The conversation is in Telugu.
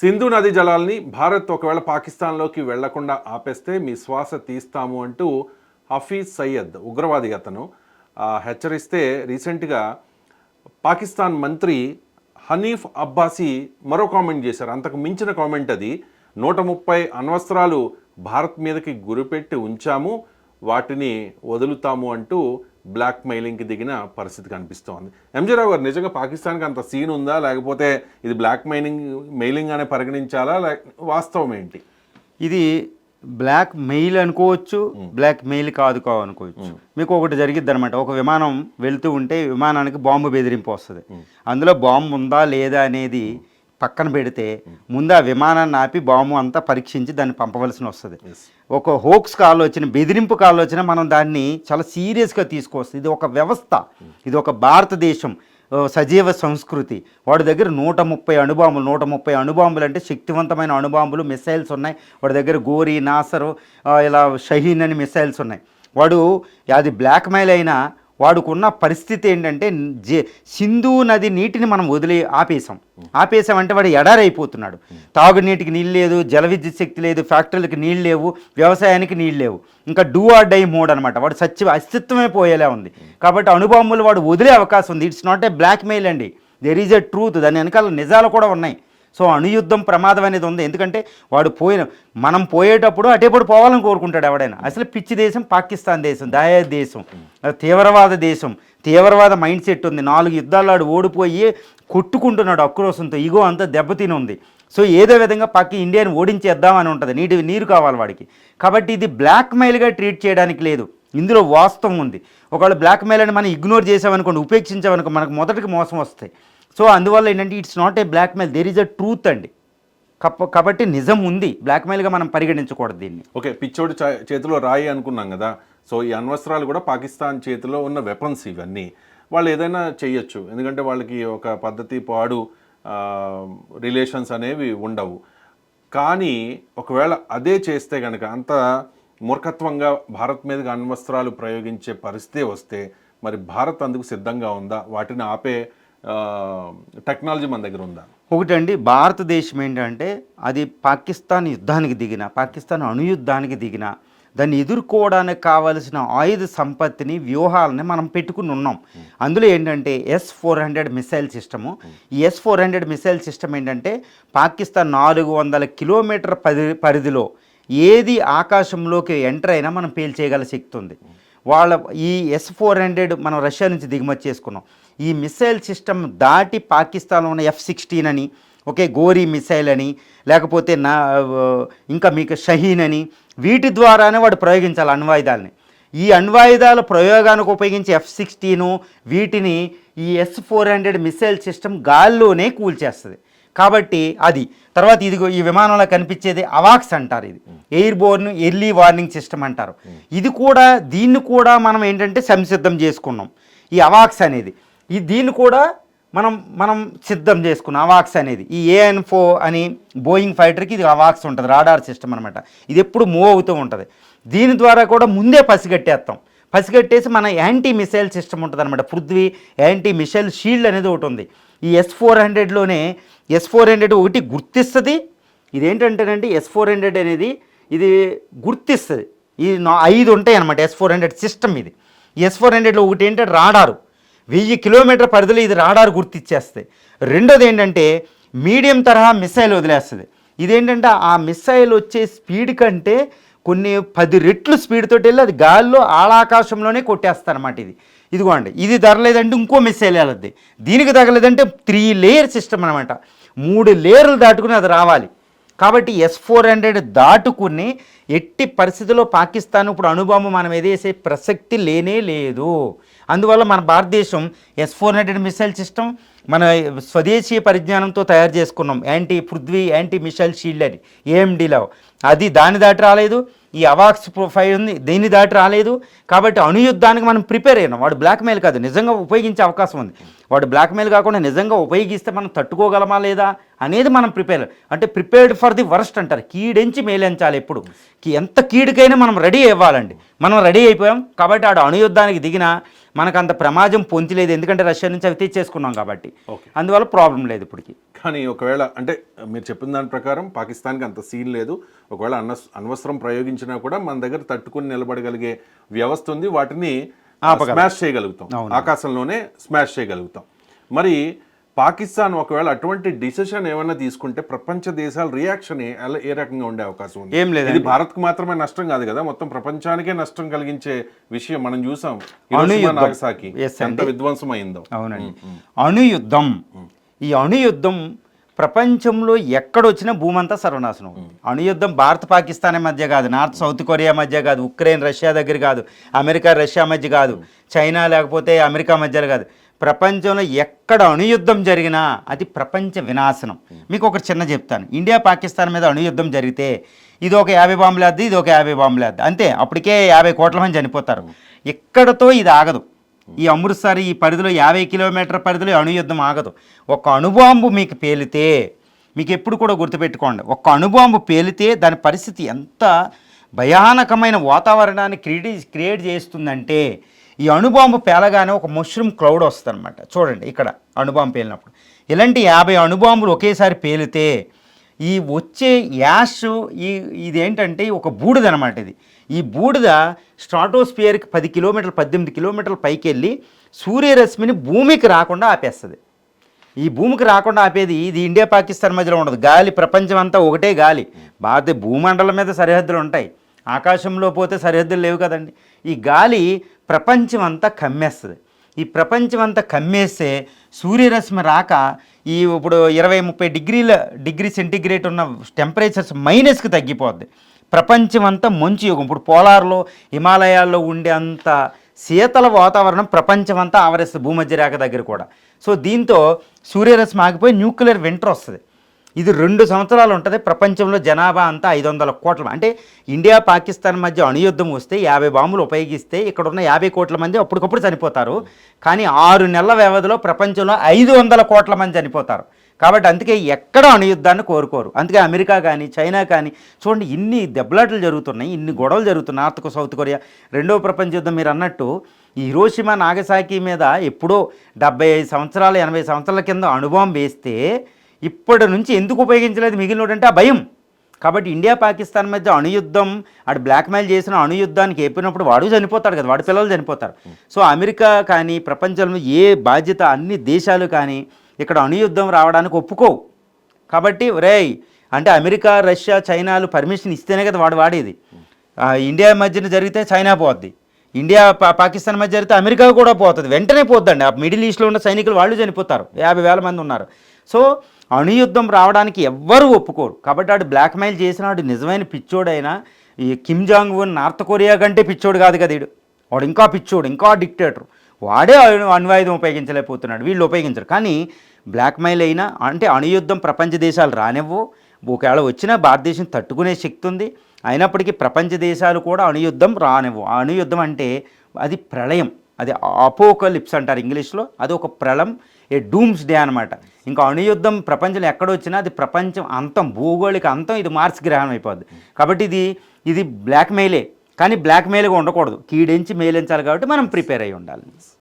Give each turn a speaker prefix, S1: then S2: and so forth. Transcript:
S1: సింధు నది జలాల్ని భారత్ ఒకవేళ పాకిస్తాన్లోకి వెళ్లకుండా ఆపేస్తే మీ శ్వాస తీస్తాము అంటూ హఫీజ్ సయ్యద్ ఉగ్రవాది అతను హెచ్చరిస్తే రీసెంట్గా పాకిస్తాన్ మంత్రి హనీఫ్ అబ్బాసీ మరో కామెంట్ చేశారు. అంతకు మించిన కామెంట్ అది. 130 అణ్వస్త్రాలు భారత్ మీదకి గురిపెట్టి ఉంచాము, వాటిని వదులుతాము అంటూ బ్లాక్ మెయిలింగ్కి దిగిన పరిస్థితి కనిపిస్తోంది. ఎంజే రావు గారు, నిజంగా పాకిస్తాన్కి అంత సీన్ ఉందా, లేకపోతే ఇది బ్లాక్ మెయిలింగ్ అనే పరిగణించాలా, వాస్తవం ఏంటి?
S2: ఇది బ్లాక్ మెయిల్ అనుకోవచ్చు, బ్లాక్ మెయిల్ కాదు అనుకోవచ్చు. మీకు ఒకటి జరిగిద్ది అనమాట. ఒక విమానం వెళ్తూ ఉంటే విమానానికి బాంబు బెదిరింపు వస్తుంది. అందులో బాంబు ఉందా లేదా అనేది పక్కన పెడితే ముందు ఆ విమానాన్ని ఆపి బాంబు అంతా పరీక్షించి దాన్ని పంపవలసి వస్తుంది. ఒక హోక్స్ కాల్ వచ్చిన, బెదిరింపు కాల్ వచ్చినా మనం దాన్ని చాలా సీరియస్గా తీసుకోవస్తుంది. ఇది ఒక వ్యవస్థ, ఇది ఒక భారతదేశం సజీవ సంస్కృతి. వాడి దగ్గర 130 అణుబాంబులు అంటే శక్తివంతమైన అణుబాంబులు, మిసైల్స్ ఉన్నాయి వాడి దగ్గర. గోరీ, నాసరు, ఇలా షహీన్ అని మిసైల్స్ ఉన్నాయి. వాడు అది బ్లాక్ మెయిల్ అయినా వాడుకున్న పరిస్థితి ఏంటంటే సింధు నది నీటిని మనం వదిలి ఆపేసామంటే వాడు ఎడారైపోతున్నాడు. తాగునీటికి నీళ్ళు లేదు, జల విద్యుత్ శక్తి లేదు, ఫ్యాక్టరీలకు నీళ్ళు లేవు, వ్యవసాయానికి నీళ్ళు లేవు. ఇంకా డూ ఆర్ డై మోడ్ అనమాట. వాడు అస్తిత్వమే పోయేలా ఉంది. కాబట్టి అణుబాంబులు వాడు వదిలే అవకాశం ఉంది. It's not a blackmail అండి, దెర్ ఈజ్ ఎ ట్రూత్. దాని వెనకాల నిజాలు కూడా ఉన్నాయి. సో అణుయుద్ధం ప్రమాదం అనేది ఉంది. ఎందుకంటే వాడు మనం పోయేటప్పుడు అటేపడు పోవాలని కోరుకుంటాడు ఎవడైనా. అసలు పిచ్చి దేశం పాకిస్తాన్ దేశం, దాయా దేశం, తీవ్రవాద దేశం, తీవ్రవాద మైండ్ సెట్ ఉంది. 4 యుద్ధాలు ఆడు ఓడిపోయి కొట్టుకుంటున్నాడు ఆక్రోశంతో, ఇగో అంతా దెబ్బతిని ఉంది. సో ఏదో విధంగా ఇండియాని ఓడించేద్దామని ఉంటుంది. నీరు కావాలి వాడికి. కాబట్టి ఇది బ్లాక్ మెయిల్గా ట్రీట్ చేయడానికి లేదు, ఇందులో వాస్తవం ఉంది. ఒకవేళ బ్లాక్ మెయిల్ అని మనం ఇగ్నోర్ చేసామనుకోండి, ఉపేక్షించామనుకో, మనకు మొదటికి మోసం వస్తాయి. సో అందువల్ల ఏంటంటే it's not a blackmail, there is a truth అండి. కాబట్టి నిజం ఉంది, బ్లాక్ మెయిల్గా మనం పరిగణించకూడదు దీన్ని.
S1: ఓకే, పిచ్చోడి చేతిలో రాయి అనుకున్నాం కదా. సో ఈ అణ్వస్త్రాలు కూడా పాకిస్తాన్ చేతిలో ఉన్న వెపన్స్ ఇవన్నీ. వాళ్ళు ఏదైనా చేయొచ్చు, ఎందుకంటే వాళ్ళకి ఒక పద్ధతి, పాడు రిలేషన్స్ అనేవి ఉండవు. కానీ ఒకవేళ అదే చేస్తే కనుక, అంత మూర్ఖత్వంగా భారత్ మీదకి అణ్వస్త్రాలు ప్రయోగించే పరిస్థితి వస్తే మరి భారత్ అందుకు సిద్ధంగా ఉందా? వాటిని ఆపే టెక్నాలజీ మన దగ్గర ఉందా?
S2: ఒకటండి, భారతదేశం ఏంటంటే అది పాకిస్తాన్ యుద్ధానికి దిగిన, పాకిస్తాన్ అణుయుద్ధానికి దిగిన, దాన్ని ఎదుర్కోవడానికి కావలసిన ఆయుధ సంపత్తిని, వ్యూహాలని మనం పెట్టుకుని ఉన్నాం. అందులో ఏంటంటే S-400 మిసైల్ సిస్టము. ఈ S-400 మిసైల్ సిస్టమ్ ఏంటంటే పాకిస్తాన్ 400 కిలోమీటర్ పరిధిలో ఏది ఆకాశంలోకి ఎంటర్ అయినా మనం పేల్చేయగల శక్తి ఉంది. ఈ S-400 మనం రష్యా నుంచి దిగుమతి చేసుకున్నాం. ఈ మిసైల్ సిస్టమ్ దాటి పాకిస్తాన్లో ఉన్న F-16 అని, గోరీ మిసైల్ అని, లేకపోతే ఇంకా మీకు షహీన్ అని, వీటి ద్వారానే వాడు ప్రయోగించాలి అణ్వాయుధాలని. ఈ అణ్వాయుధాల ప్రయోగానికి ఉపయోగించే F-16 వీటిని ఈ S-400 మిసైల్ సిస్టమ్ గాల్లోనే కూల్చేస్తుంది. కాబట్టి అది తర్వాత ఇదిగో ఈ విమానంలో కనిపించేది అవాక్స్ అంటారు. ఇది ఎయిర్బోర్న్ ఎర్లీ వార్నింగ్ సిస్టమ్ అంటారు. దీన్ని కూడా మనం ఏంటంటే సంసిద్ధం చేసుకున్నాం. ఈ అవాక్స్ అనేది దీన్ని కూడా మనం సిద్ధం చేసుకున్నాం. అవాక్స్ అనేది ఈ AN4 అని బోయింగ్ ఫైటర్కి ఇది అవాక్స్ ఉంటుంది, రాడార్ సిస్టమ్ అనమాట. ఇది ఎప్పుడు మూవ్ అవుతూ ఉంటుంది. దీని ద్వారా కూడా ముందే పసిగట్టేసి మన యాంటీ మిసైల్ సిస్టమ్ ఉంటుంది అనమాట. పృథ్వీ యాంటీ మిసైల్ షీల్డ్ అనేది ఒకటి ఉంది. ఈ S-400లోనే S-400 ఒకటి గుర్తిస్తుంది. ఇదేంటంటేనండి S-400 అనేది ఇది గుర్తిస్తుంది. ఇది 5 ఉంటాయి అనమాట S-400 సిస్టమ్. ఇది S-400లో ఒకటి ఏంటంటే రాడారు, 1000 కిలోమీటర్ పరిధిలో ఇది రాడార్ గుర్తిచ్చేస్తుంది. రెండోది ఏంటంటే మీడియం తరహా మిసైల్ వదిలేస్తుంది. ఇదేంటంటే ఆ మిసైల్ వచ్చే స్పీడ్ కంటే కొన్ని 10 రెట్లు స్పీడ్ తోటి వెళ్ళి అది గాల్లో ఆకాశంలోనే కొట్టేస్తారన్నమాట. ఇదిగోండి, ఇది తగలేదంటే ఇంకో మిసైల్ వెళ్ళద్ది, దీనికి తగలేదంటే 3 లేయర్ సిస్టమ్ అనమాట. 3 లేయర్లు దాటుకుని అది రావాలి. కాబట్టి S-400 దాటుకుని ఎట్టి పరిస్థితుల్లో పాకిస్తాన్ ఇప్పుడు అణుబాంబు మనం ఎదేసే ప్రసక్తి లేనే లేదు. అందువల్ల మన భారతదేశం S-400 మిసైల్ సిస్టమ్ మన స్వదేశీయ పరిజ్ఞానంతో తయారు చేసుకున్నాం. పృథ్వీ యాంటీ మిసైల్ షీల్డ్ అని AMDలో అది దాన్ని దాటి రాలేదు. ఈ అవాక్స్ 5 ఉంది, దీన్ని దాటి రాలేదు. కాబట్టి అణుయుద్ధానికి మనం ప్రిపేర్ అయినాం. వాడు బ్లాక్మెయిల్ కాదు, నిజంగా ఉపయోగించే అవకాశం ఉంది. వాడు బ్లాక్మెయిల్ కాకుండా నిజంగా ఉపయోగిస్తే మనం తట్టుకోగలమా లేదా అనేది మనం ప్రిపేర్డ్ ఫర్ ది వర్స్ట్ అంటారు. కీడెంచి మేలెంచాలి. ఎప్పుడు ఎంత కీడుకైనా మనం రెడీ అవ్వాలండి. మనం రెడీ అయిపోయాం. కాబట్టి ఆడు అణుయుద్ధానికి దిగినా మనకు అంత ప్రమాదం పొందలేదు, ఎందుకంటే రష్యా నుంచి అవి తెచ్చేసుకున్నాం కాబట్టి. అందువల్ల ప్రాబ్లం లేదు ఇప్పటికి.
S1: కానీ ఒకవేళ అంటే మీరు చెప్పిన దాని ప్రకారం పాకిస్తాన్కి అంత సీన్ లేదు. ఒకవేళ అణ్వస్త్రం ప్రయోగించినా కూడా మన దగ్గర తట్టుకుని నిలబడగలిగే వ్యవస్థ ఉంది. వాటిని స్మాష్ చేయగలుగుతాం, ఆకాశంలోనే స్మాష్ చేయగలుగుతాం. మరి పాకిస్తాన్ ఒకవేళ అటువంటి డిసిషన్ ఏమైనా తీసుకుంటే ప్రపంచ దేశాల రియాక్షన్ ఏ రకంగా ఉండే అవకాశం ఉంది?
S2: ఏం లేదు,
S1: ఇది భారత్కు మాత్రమే నష్టం కాదు కదా, మొత్తం ప్రపంచానికే నష్టం కలిగించే విషయం. మనం చూసాం నాగసాకి ఎంత విధ్వంసం అయిందో.
S2: అవునండి, అణుయుద్ధం. ఈ అణుయుద్ధం ప్రపంచంలో ఎక్కడొచ్చినా భూమంతా సర్వనాశనం అవుతుంది. అణుయుద్ధం భారత్ పాకిస్తాన్ మధ్య కాదు, నార్త్ సౌత్ కొరియా మధ్య కాదు, ఉక్రెయిన్ రష్యా దగ్గర కాదు, అమెరికా రష్యా మధ్య కాదు, చైనా లేకపోతే అమెరికా మధ్యలో కాదు. ప్రపంచంలో ఎక్కడ అణుయుద్ధం జరిగినా అది ప్రపంచ వినాశనం. మీకు ఒక చిన్న చెప్తాను. ఇండియా పాకిస్తాన్ మీద అణుయుద్ధం జరిగితే ఇది ఒక 50 బాంబులు వేద్ది, ఇది ఒక 50 బాంబులు వేద్ది, అంతే. అప్పటికే 50 కోట్ల మంది చనిపోతారు. ఇక్కడతో ఇది ఆగదు. ఈ అమృత్సర్ ఈ పరిధిలో 50 కిలోమీటర్ల పరిధిలో అణుయుద్ధం ఆగదు. ఒక అణుబాంబు మీకు పేలితే, మీకు ఎప్పుడు కూడా గుర్తుపెట్టుకోండి, ఒక అణుబాంబు పేలితే దాని పరిస్థితి ఎంత భయానకమైన వాతావరణాన్ని క్రియేట్ చేస్తుందంటే, ఈ అణుబాంబు పేలగానే ఒక మష్రూమ్ క్లౌడ్ వస్తుంది అనమాట. చూడండి ఇక్కడ అణుబాంబు పేలినప్పుడు ఇలాంటి 50 అణుబాంబులు ఒకేసారి పేలితే ఈ వచ్చే యాష్ ఇదేంటంటే ఒక బూడిద అనమాట. ఈ బూడిద స్ట్రాటోస్ఫియర్కి 10 కిలోమీటర్లు 18 కిలోమీటర్ల పైకి వెళ్ళి సూర్యరశ్మిని భూమికి రాకుండా ఆపేస్తుంది. ఈ భూమికి రాకుండా ఆపేది ఇది ఇండియా పాకిస్తాన్ మధ్యలో ఉండదు. గాలి ప్రపంచం అంతా ఒకటే గాలి. భారత భూమండలం మీద సరిహద్దులు ఉంటాయి, ఆకాశంలో పోతే సరిహద్దులు లేవు కదండి. ఈ గాలి ప్రపంచం అంతా కమ్మేస్తుంది. ఈ ప్రపంచం అంతా కమ్మేస్తే సూర్యరశ్మి రాక ఈ ఇప్పుడు 20-30 డిగ్రీ సెంటిగ్రేడ్ ఉన్న టెంపరేచర్స్ మైనస్కి తగ్గిపోద్ది. ప్రపంచం అంతా మంచు యుగం. ఇప్పుడు పోలార్లో హిమాలయాల్లో ఉండే అంత శీతల వాతావరణం ప్రపంచం అంతా ఆవరిస్తుంది, భూమధ్య రేఖ దగ్గర కూడా. సో దీంతో సూర్యరశ్మి ఆగిపోయి న్యూక్లియర్ వింటర్ వస్తుంది. ఇది 2 సంవత్సరాలు ఉంటుంది. ప్రపంచంలో జనాభా అంతా 500 కోట్ల. అంటే ఇండియా పాకిస్తాన్ మధ్య అణుయుద్ధం వస్తే 50 బాంబులు ఉపయోగిస్తే ఇక్కడ ఉన్న 50 కోట్ల మంది అప్పటికప్పుడు చనిపోతారు. కానీ 6 నెలల వ్యవధిలో ప్రపంచంలో 500 కోట్ల మంది చనిపోతారు. కాబట్టి అందుకే ఎక్కడ అణుయుద్ధాన్ని కోరుకోరు. అందుకే అమెరికా కానీ చైనా కానీ చూడండి, ఇన్ని దెబ్బలాటలు జరుగుతున్నాయి, ఇన్ని గొడవలు జరుగుతున్నాయి. నార్త్ సౌత్ కొరియా, 2వ ప్రపంచ యుద్ధం మీరు అన్నట్టు ఈ హిరోషిమా నాగసాకి మీద ఎప్పుడో 75 సంవత్సరాలు 80 సంవత్సరాల కింద అణుబాంబు వేస్తే ఇప్పటి నుంచి ఎందుకు ఉపయోగించలేదు మిగిలినోడంటే ఆ భయం. కాబట్టి ఇండియా పాకిస్తాన్ మధ్య అణుయుద్ధం, ఆడు బ్లాక్మెయిల్ చేసిన అణుయుద్ధానికి ఏపినప్పుడు వాడు చనిపోతాడు కదా, వాడి పిల్లలు చనిపోతారు. సో అమెరికా కానీ ప్రపంచంలో ఏ బాధ్యత అన్ని దేశాలు కానీ ఇక్కడ అణుయుద్ధం రావడానికి ఒప్పుకోవు. కాబట్టి రేయ్ అంటే అమెరికా రష్యా చైనాలు పర్మిషన్ ఇస్తేనే కదా వాడు వాడేది. ఇండియా మధ్యన జరిగితే చైనా పోద్ది, ఇండియా పాకిస్తాన్ మధ్య జరిగితే అమెరికా కూడా పోతుంది, వెంటనే పోద్దండి. ఆ మిడిల్ ఈస్ట్లో ఉన్న సైనికులు వాళ్ళు చనిపోతారు, 50,000 మంది ఉన్నారు. సో అణుయుద్ధం రావడానికి ఎవ్వరూ ఒప్పుకోరు. కాబట్టి వాడు బ్లాక్మెయిల్ చేసినాడు నిజమైన పిచ్చోడైనా ఈ Kim Jong Un north Korea కంటే పిచ్చోడు కాదు కదా వీడు. వాడు ఇంకా పిచ్చోడు, ఇంకా డిక్టేటర్. వాడే అణ్వాయుధం ఉపయోగించలేకపోతున్నాడు, వీళ్ళు ఉపయోగించరు. కానీ బ్లాక్మెయిల్ అయినా అంటే అణుయుద్ధం ప్రపంచ దేశాలు రానివ్వు. ఒకవేళ వచ్చినా భారతదేశం తట్టుకునే శక్తి ఉంది. అయినప్పటికీ ప్రపంచ దేశాలు కూడా అణుయుద్ధం రానివ్వు. అణుయుద్ధం అంటే అది ప్రళయం, అది అపోకలిప్స్ అంటారు ఇంగ్లీష్లో. అది ఒక ప్రళయం, ఏ డూమ్స్ డే అనమాట. ఇంకా అణుయుద్ధం ప్రపంచంలో ఎక్కడొచ్చినా అది ప్రపంచం అంతం, భూగోళిక అంతం. ఇది మార్స్ గ్రహణం అయిపోద్ది. కాబట్టి ఇది బ్లాక్మెయిలే. కానీ బ్లాక్మెయిల్గా ఉండకూడదు, కీడించి మేలించాలి. కాబట్టి మనం ప్రిపేర్ అయ్యి ఉండాలి.